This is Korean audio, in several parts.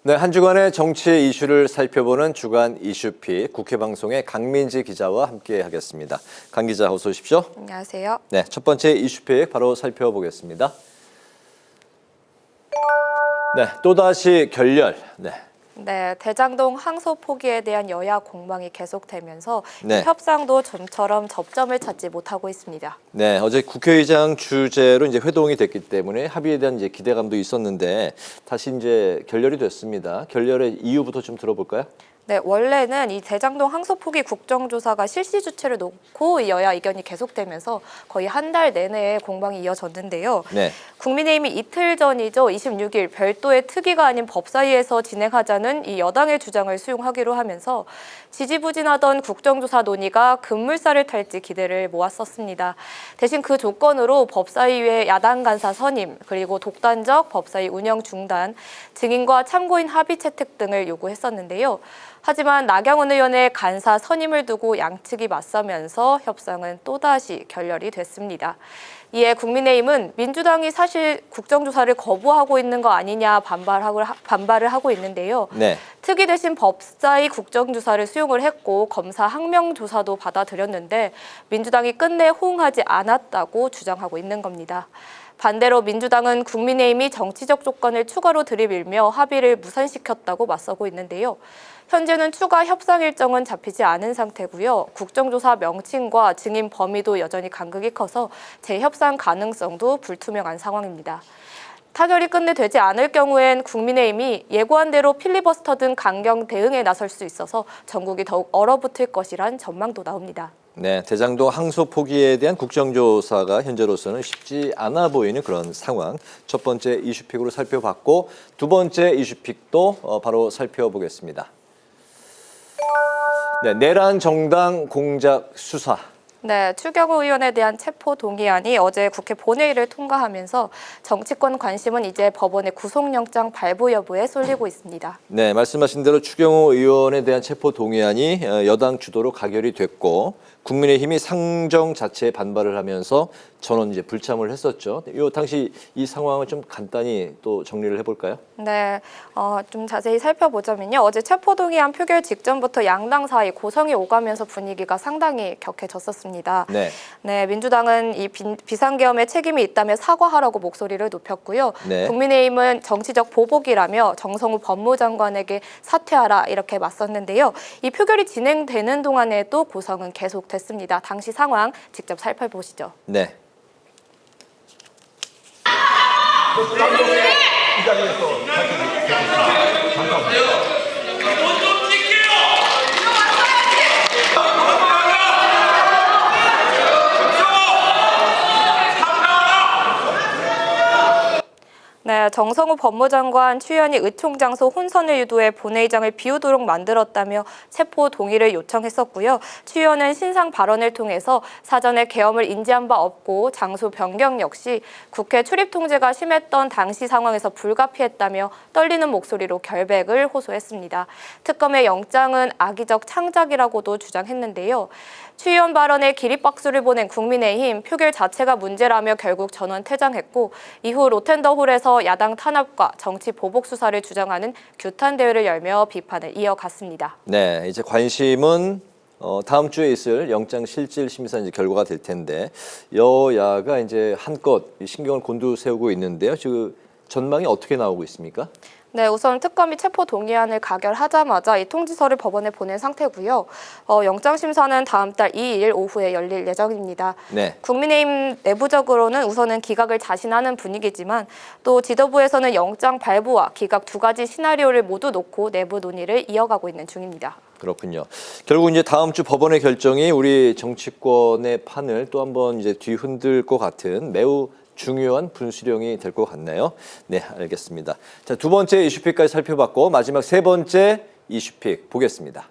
네, 한 주간의 정치 이슈를 살펴보는 주간 이슈픽 국회 방송의 강민지 기자와 함께 하겠습니다. 강 기자 어서 오십시오. 안녕하세요. 네, 첫 번째 이슈픽 바로 살펴보겠습니다. 네, 또다시 결렬. 네, 대장동 항소 포기에 대한 여야 공방이 계속되면서 네. 이 협상도 좀처럼 접점을 찾지 못하고 있습니다. 네, 어제 국회의장 주재로 이제 회동이 됐기 때문에 합의에 대한 이제 기대감도 있었는데 다시 이제 결렬이 됐습니다. 결렬의 이유부터 좀 들어볼까요? 네, 원래는 이 대장동 항소 포기 국정조사가 실시 주체를 놓고 이 여야 의견이 계속되면서 거의 한 달 내내 공방이 이어졌는데요. 네. 국민의힘이 이틀 전이죠. 26일 별도의 특위가 아닌 법사위에서 진행하자는 이 여당의 주장을 수용하기로 하면서 지지부진하던 국정조사 논의가 급물살을 탈지 기대를 모았었습니다. 대신 그 조건으로 법사위의 야당 간사 선임, 그리고 독단적 법사위 운영 중단, 증인과 참고인 합의 채택 등을 요구했었는데요. 하지만 나경원 의원의 간사 선임을 두고 양측이 맞서면서 협상은 또다시 결렬이 됐습니다. 이에 국민의힘은 민주당이 사실 국정조사를 거부하고 있는 거 아니냐 반발을 하고 있는데요. 네. 특위 대신 법사위 국정조사를 수용을 했고 검사 항명조사도 받아들였는데 민주당이 끝내 호응하지 않았다고 주장하고 있는 겁니다. 반대로 민주당은 국민의힘이 정치적 조건을 추가로 들이밀며 합의를 무산시켰다고 맞서고 있는데요. 현재는 추가 협상 일정은 잡히지 않은 상태고요. 국정조사 명칭과 증인 범위도 여전히 간극이 커서 재협상 가능성도 불투명한 상황입니다. 타결이 끝내 되지 않을 경우엔 국민의힘이 예고한 대로 필리버스터 등 강경 대응에 나설 수 있어서 전국이 더욱 얼어붙을 것이란 전망도 나옵니다. 네, 대장동 항소 포기에 대한 국정조사가 현재로서는 쉽지 않아 보이는 그런 상황. 첫 번째 이슈픽으로 살펴봤고 두 번째 이슈픽도 바로 살펴보겠습니다. 네, 내란 정당 공작 수사. 네, 추경호 의원에 대한 체포 동의안이 어제 국회 본회의를 통과하면서 정치권 관심은 이제 법원의 구속영장 발부 여부에 쏠리고 있습니다. 네, 말씀하신 대로 추경호 의원에 대한 체포 동의안이 여당 주도로 가결이 됐고 국민의힘이 상정 자체에 반발을 하면서 전원 이제 불참을 했었죠. 이 당시 이 상황을 좀 간단히 또 정리를 해볼까요? 네, 좀 자세히 살펴보자면요. 어제 체포동의안 표결 직전부터 양당 사이 고성이 오가면서 분위기가 상당히 격해졌었습니다. 네. 네, 민주당은 이 비상계엄에 책임이 있다며 사과하라고 목소리를 높였고요. 네. 국민의힘은 정치적 보복이라며 정성우 법무장관에게 사퇴하라 이렇게 맞섰는데요. 이 표결이 진행되는 동안에도 고성은 계속됐습니다. 당시 상황 직접 살펴보시죠. 네. 이 자리에서 네, 정성우 법무장관 추현이 의총장소 혼선을 유도해 본회의장을 비우도록 만들었다며 체포 동의를 요청했었고요. 추 의원은 신상 발언을 통해서 사전에 계엄을 인지한 바 없고 장소 변경 역시 국회 출입 통제가 심했던 당시 상황에서 불가피했다며 떨리는 목소리로 결백을 호소했습니다. 특검의 영장은 악의적 창작이라고도 주장했는데요. 추 의원 발언에 기립박수를 보낸 국민의힘, 표결 자체가 문제라며 결국 전원 퇴장했고 이후 로텐더홀에서 야당 탄압과 정치 보복 수사를 주장하는 규탄 대회를 열며 비판을 이어갔습니다. 네, 이제 관심은 다음 주에 있을 영장 실질 심사 이제 결과가 될 텐데 여야가 이제 한껏 신경을 곤두세우고 있는데요. 지금 전망이 어떻게 나오고 있습니까? 네, 우선 특검이 체포 동의안을 가결하자마자 이 통지서를 법원에 보낸 상태고요. 영장 심사는 다음 달 2일 오후에 열릴 예정입니다. 네. 국민의힘 내부적으로는 우선은 기각을 자신하는 분위기지만 또 지도부에서는 영장 발부와 기각 두 가지 시나리오를 모두 놓고 내부 논의를 이어가고 있는 중입니다. 그렇군요. 결국 이제 다음 주 법원의 결정이 우리 정치권의 판을 또 한번 이제 뒤흔들 것 같은 매우 중요한 분수령이 될 것 같네요. 네, 알겠습니다. 자, 두 번째 이슈픽까지 살펴봤고 마지막 세 번째 이슈픽 보겠습니다.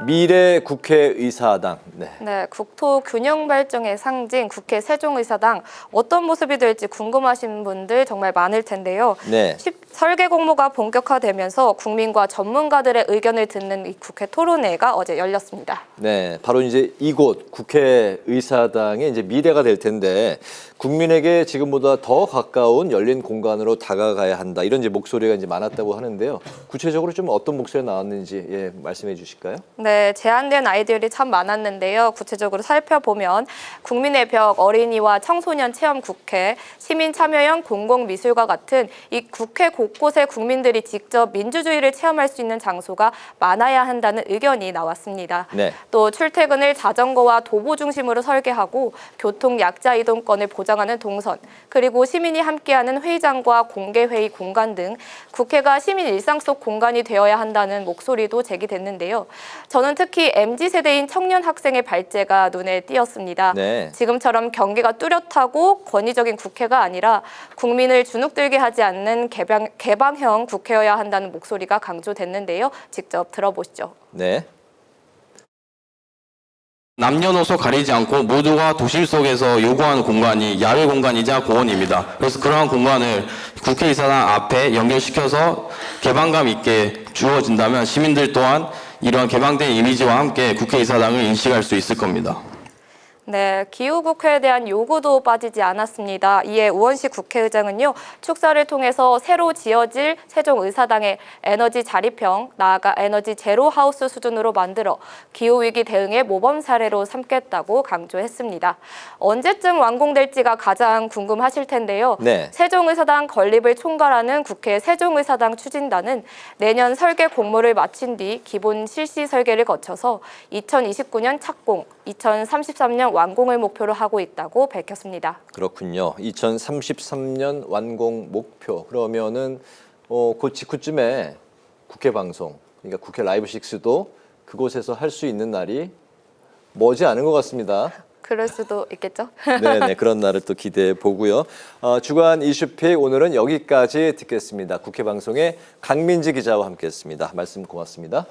미래 국회의사당. 네, 국토 균형 발전의 상징 국회 세종의사당 어떤 모습이 될지 궁금하신 분들 정말 많을 텐데요. 네. 설계 공모가 본격화되면서 국민과 전문가들의 의견을 듣는 이 국회 토론회가 어제 열렸습니다. 네, 바로 이제 이곳 국회의사당의 이제 미래가 될 텐데 국민에게 지금보다 더 가까운 열린 공간으로 다가가야 한다. 이런 이제 목소리가 이제 많았다고 하는데요. 구체적으로 좀 어떤 목소리가 나왔는지 말씀해 주실까요? 네, 제안된 아이디어들이 참 많았는데요. 구체적으로 살펴보면 국민의 벽, 어린이와 청소년 체험 국회, 시민 참여형 공공미술과 같은 이 국회 곳곳에 국민들이 직접 민주주의를 체험할 수 있는 장소가 많아야 한다는 의견이 나왔습니다. 네. 또 출퇴근을 자전거와 도보 중심으로 설계하고 교통 약자 이동권을 보장하는 동선, 그리고 시민이 함께하는 회의장과 공개회의 공간 등 국회가 시민 일상 속 공간이 되어야 한다는 목소리도 제기됐는데요. 저는 특히 MZ세대인 청년 학생의 발제가 눈에 띄었습니다. 네. 지금처럼 경계가 뚜렷하고 권위적인 국회가 아니라 국민을 주눅들게 하지 않는 개방형 국회여야 한다는 목소리가 강조됐는데요. 직접 들어보시죠. 네. 남녀노소 가리지 않고 모두가 도심 속에서 요구하는 공간이 야외 공간이자 공원입니다. 그래서 그러한 공간을 국회의사당 앞에 연결시켜서 개방감 있게 주어진다면 시민들 또한 이러한 개방된 이미지와 함께 국회의사당을 인식할 수 있을 겁니다. 네, 기후국회에 대한 요구도 빠지지 않았습니다. 이에 우원식 국회의장은요, 축사를 통해서 새로 지어질 세종의사당의 에너지 자립형, 나아가 에너지 제로 하우스 수준으로 만들어 기후위기 대응의 모범 사례로 삼겠다고 강조했습니다. 언제쯤 완공될지가 가장 궁금하실 텐데요. 네. 세종의사당 건립을 총괄하는 국회 세종의사당 추진단은 내년 설계 공모를 마친 뒤 기본 실시 설계를 거쳐서 2029년 착공, 2033년 완공을 목표로 하고 있다고 밝혔습니다. 그렇군요. 2033년 완공 목표. 그러면은 그 직후쯤에 국회 방송, 그러니까 국회 라이브6도 그곳에서 할 수 있는 날이 머지 않은 것 같습니다. 그럴 수도 있겠죠? 네, 그런 날을 또 기대해 보고요. 주간 이슈픽 오늘은 여기까지 듣겠습니다. 국회 방송의 강민지 기자와 함께했습니다. 말씀 고맙습니다.